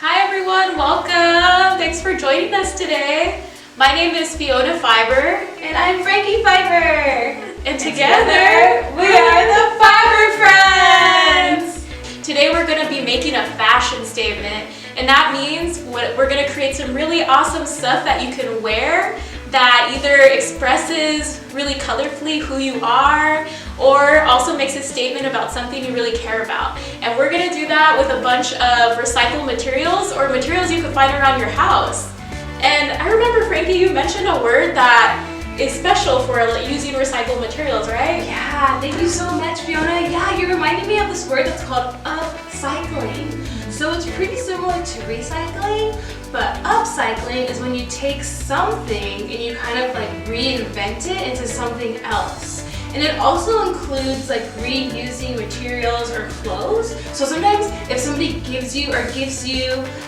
Hi everyone, welcome! Thanks for joining us today. My name is Fiona Fiber. And I'm Frankie Fiber. And together we are the Fiber Friends! Today we're going to be making a fashion statement, and that means we're going to create some really awesome stuff that you can wear that either expresses really colorfully who you are or also makes a statement about something you really care about. And we're going to do that with a bunch of recycled materials or materials you can find around your house. And I remember, Frankie, you mentioned a word that is special for using recycled materials, right? Yeah, thank you so much, Fiona. Yeah, you reminded me of this word that's called upcycling. So it's pretty similar to recycling, but upcycling is when you take something and you kind of like reinvent it into something else. And it also includes like reusing materials or clothes. So sometimes if somebody gives you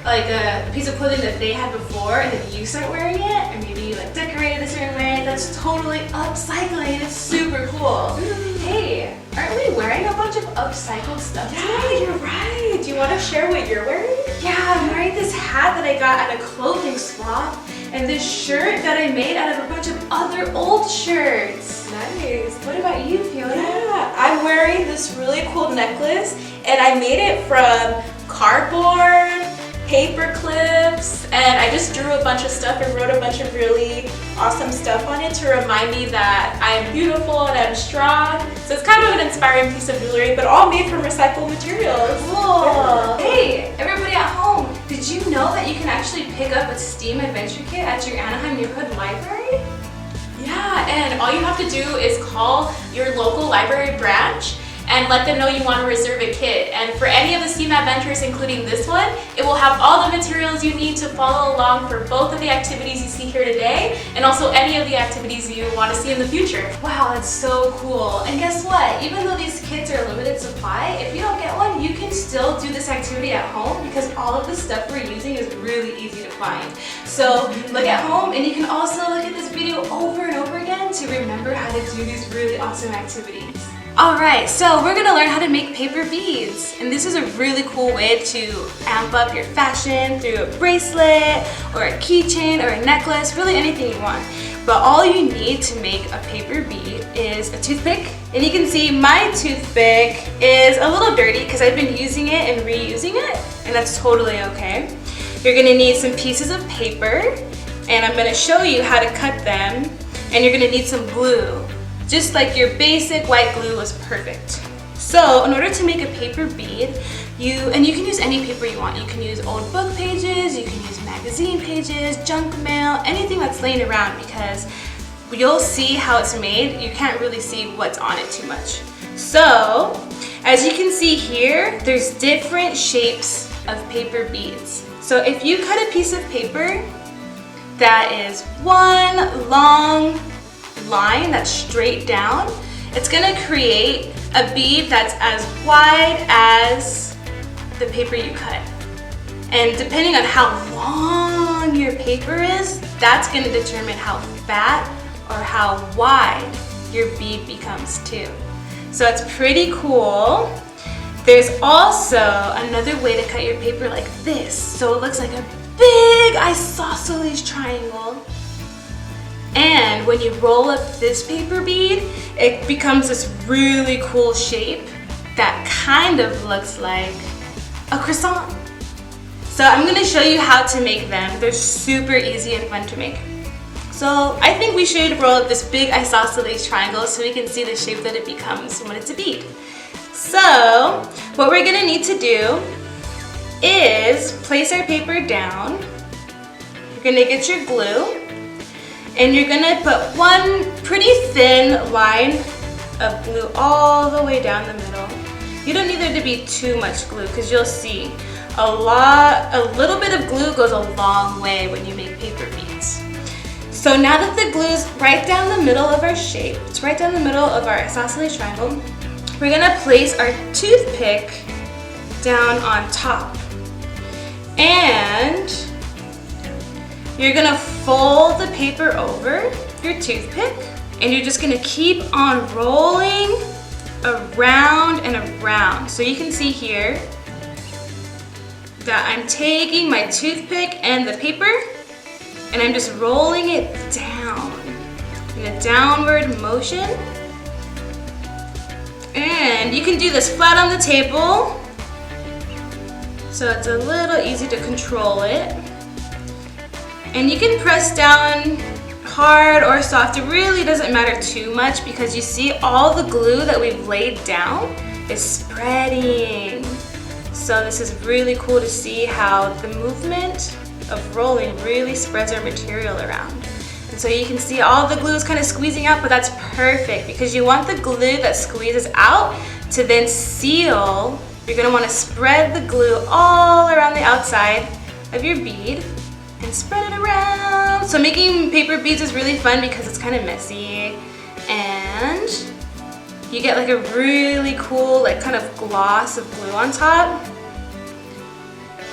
like a piece of clothing that they had before and then you start wearing it, and maybe you like decorate it a certain way, that's totally upcycling. It's super cool. Hey, aren't we wearing a bunch of upcycled stuff today? Yeah, you're right. Do you want to share what you're wearing? Yeah, I'm wearing this hat that I got at a clothing swap and this shirt that I made out of a bunch of other old shirts. Nice. What about you, Fiona? Yeah, I'm wearing this really cool necklace, and I made it from cardboard, paper clips, and I just drew a bunch of stuff and wrote a bunch of really awesome stuff on it to remind me that I am beautiful and I'm strong. So it's kind of an inspiring piece of jewelry, but all made from recycled materials. Cool. Hey, everybody at home, did you know that you can actually pick up a STEAM adventure kit at your Anaheim neighborhood library? Yeah, and all you have to do is call your local library branch and let them know you want to reserve a kit. And for any of the STEAM adventures, including this one, it will have all the materials you need to follow along for both of the activities you see here today and also any of the activities you want to see in the future. Wow, that's so cool. And guess what? Even though these kits are limited supply, if you don't get one, you can still do this activity at home because all of the stuff we're using is really easy to find. So look at home, and you can also look at this video over and over again to remember how to do these really awesome activities. Alright, so we're going to learn how to make paper beads, and this is a really cool way to amp up your fashion through a bracelet or a keychain or a necklace, really anything you want. But all you need to make a paper bead is a toothpick, and you can see my toothpick is a little dirty because I've been using it and reusing it, and that's totally okay. You're going to need some pieces of paper, and I'm going to show you how to cut them, and you're going to need some glue. Just like your basic white glue was perfect. So in order to make a paper bead, you can use any paper you want. You can use old book pages, you can use magazine pages, junk mail, anything that's laying around, because you'll see how it's made. You can't really see what's on it too much. So as you can see here, there's different shapes of paper beads. So if you cut a piece of paper that is one long line that's straight down, it's gonna create a bead that's as wide as the paper you cut. And depending on how long your paper is, that's gonna determine how fat or how wide your bead becomes too. So it's pretty cool. There's also another way to cut your paper like this. So it looks like a big isosceles triangle. And when you roll up this paper bead, it becomes this really cool shape that kind of looks like a croissant. So I'm going to show you how to make them. They're super easy and fun to make. So I think we should roll up this big isosceles triangle so we can see the shape that it becomes when it's a bead. So what we're going to need to do is place our paper down. You're going to get your glue. And you're gonna put one pretty thin line of glue all the way down the middle. You don't need there to be too much glue because you'll see a little bit of glue goes a long way when you make paper beads. So now that the glue's right down the middle of our shape, it's right down the middle of our isosceles triangle, we're gonna place our toothpick down on top. And you're gonna fold the paper over your toothpick, and you're just gonna keep on rolling around and around. So you can see here, that I'm taking my toothpick and the paper and I'm just rolling it down in a downward motion. And you can do this flat on the table, so it's a little easy to control it. And you can press down hard or soft. It really doesn't matter too much because you see all the glue that we've laid down is spreading. So this is really cool to see how the movement of rolling really spreads our material around. And so you can see all the glue is kind of squeezing out, but that's perfect because you want the glue that squeezes out to then seal. You're gonna want to spread the glue all around the outside of your bead and spread it around. So making paper beads is really fun because it's kind of messy and you get like a really cool like kind of gloss of glue on top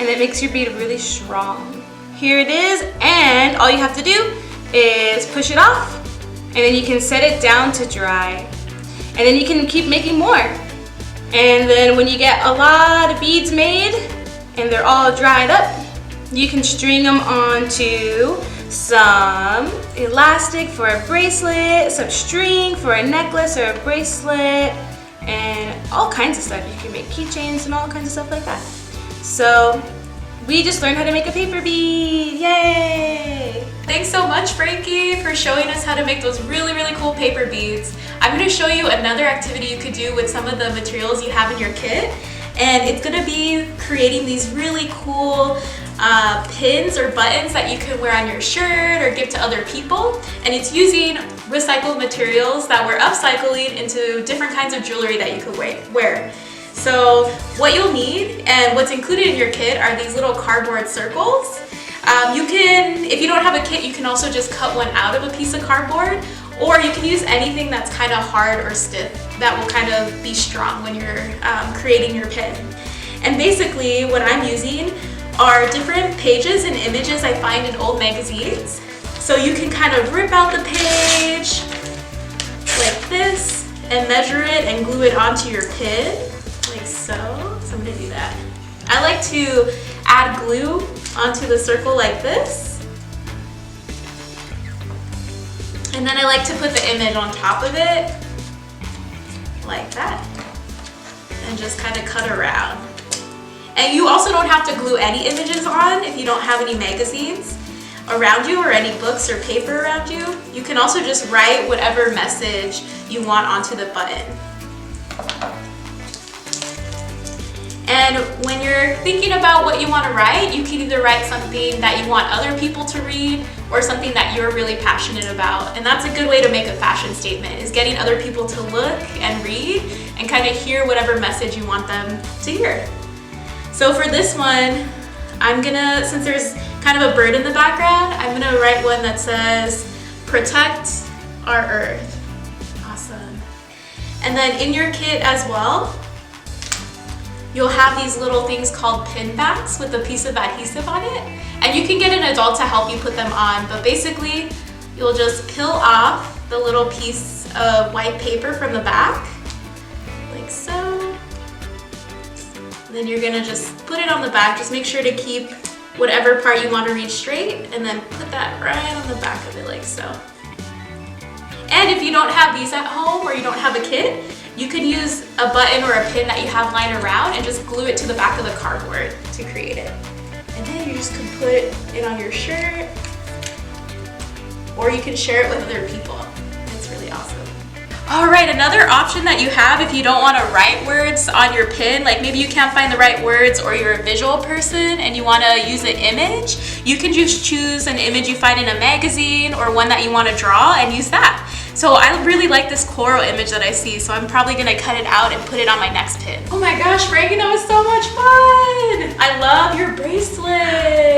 and it makes your bead really strong. Here it is, and all you have to do is push it off and then you can set it down to dry and then you can keep making more. And then when you get a lot of beads made and they're all dried up, you can string them onto some elastic for a bracelet, some string for a necklace or a bracelet, and all kinds of stuff. You can make keychains and all kinds of stuff like that. So we just learned how to make a paper bead. Yay! Thanks so much, Frankie, for showing us how to make those really, really cool paper beads. I'm going to show you another activity you could do with some of the materials you have in your kit. And it's going to be creating these really cool pins or buttons that you can wear on your shirt or give to other people. And it's using recycled materials that we're upcycling into different kinds of jewelry that you could wear. So what you'll need and what's included in your kit are these little cardboard circles. You can, if you don't have a kit, you can also just cut one out of a piece of cardboard, or you can use anything that's kind of hard or stiff that will kind of be strong when you're creating your pin. And basically what I'm using are different pages and images I find in old magazines. So you can kind of rip out the page like this and measure it and glue it onto your pin, like so. So I'm gonna do that. I like to add glue onto the circle like this. And then I like to put the image on top of it, like that. And just kind of cut around. And you also don't have to glue any images on if you don't have any magazines around you or any books or paper around you. You can also just write whatever message you want onto the button. And when you're thinking about what you want to write, you can either write something that you want other people to read or something that you're really passionate about. And that's a good way to make a fashion statement, is getting other people to look and read and kind of hear whatever message you want them to hear. So for this one, I'm gonna, since there's kind of a bird in the background, I'm gonna write one that says, protect our earth. Awesome. And then in your kit as well, you'll have these little things called pinbacks with a piece of adhesive on it. And you can get an adult to help you put them on, but basically you'll just peel off the little piece of white paper from the back, like so. And then you're gonna just put it on the back. Just make sure to keep whatever part you want to reach straight and then put that right on the back of it like so. And if you don't have these at home or you don't have a kit, you can use a button or a pin that you have lying around and just glue it to the back of the cardboard to create it. And then you just can put it on your shirt, or you can share it with other people. It's really awesome. All right, another option that you have if you don't want to write words on your pin, like maybe you can't find the right words or you're a visual person and you want to use an image, you can just choose an image you find in a magazine or one that you want to draw and use that. So I really like this coral image that I see, so I'm probably gonna cut it out and put it on my next pin. Oh my gosh, Frankie, that was so much fun! I love your bracelet!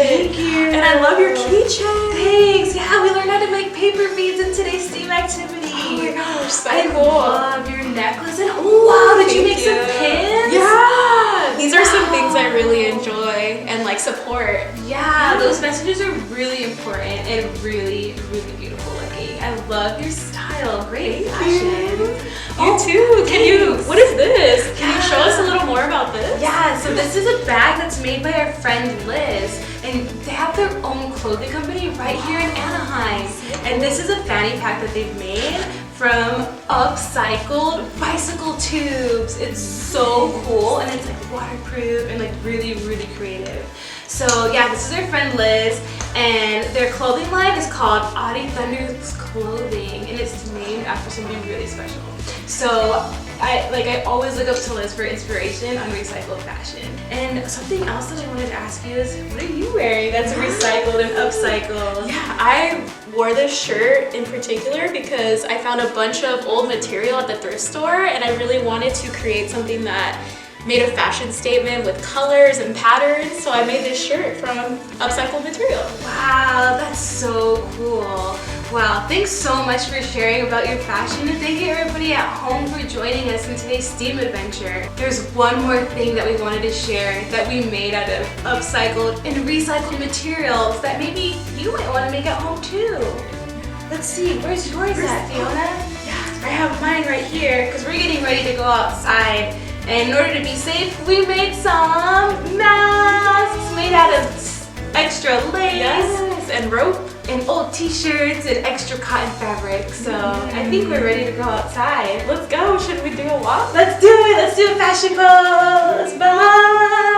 Thank you! And I love your keychain! Thanks! Yeah, we learned how to make paper beads in today's STEAM activity. Oh my gosh, so I cool! love your necklace, and oh wow, did you make some pins? Yeah! these are some things I really enjoy and like support. Yeah, those messages are really important and really, really beautiful looking. I love your style. Great fashion. You too. What is this? Can you show us a little more about this? Yeah, so this is a bag that's made by our friend Liz, and they have their own clothing company right here in Anaheim. And this is a fanny pack that they've made from upcycled bicycle tubes. It's so cool, and it's like waterproof and like really, really creative. So yeah, this is our friend Liz, and their clothing line is called Audie Thunder's Clothing, and it's named after something really special. So I always look up to Liz for inspiration on recycled fashion. And something else that I wanted to ask you is, what are you wearing that's recycled and upcycled? Yeah, I wore this shirt in particular because I found a bunch of old material at the thrift store, and I really wanted to create something that made a fashion statement with colors and patterns, so I made this shirt from upcycled material. Wow, that's so cool. Wow, thanks so much for sharing about your fashion, and thank you everybody at home for joining us in today's STEAM adventure. There's one more thing that we wanted to share that we made out of upcycled and recycled materials that maybe you might want to make at home too. Let's see, where's yours at, Fiona? Yeah, I have mine right here because we're getting ready to go outside. And in order to be safe, we made some masks made out of extra lace and rope and old t-shirts and extra cotton fabric. So I think we're ready to go outside. Let's go. Should we do a walk? Let's do it. Let's do a fashion pose. Bye.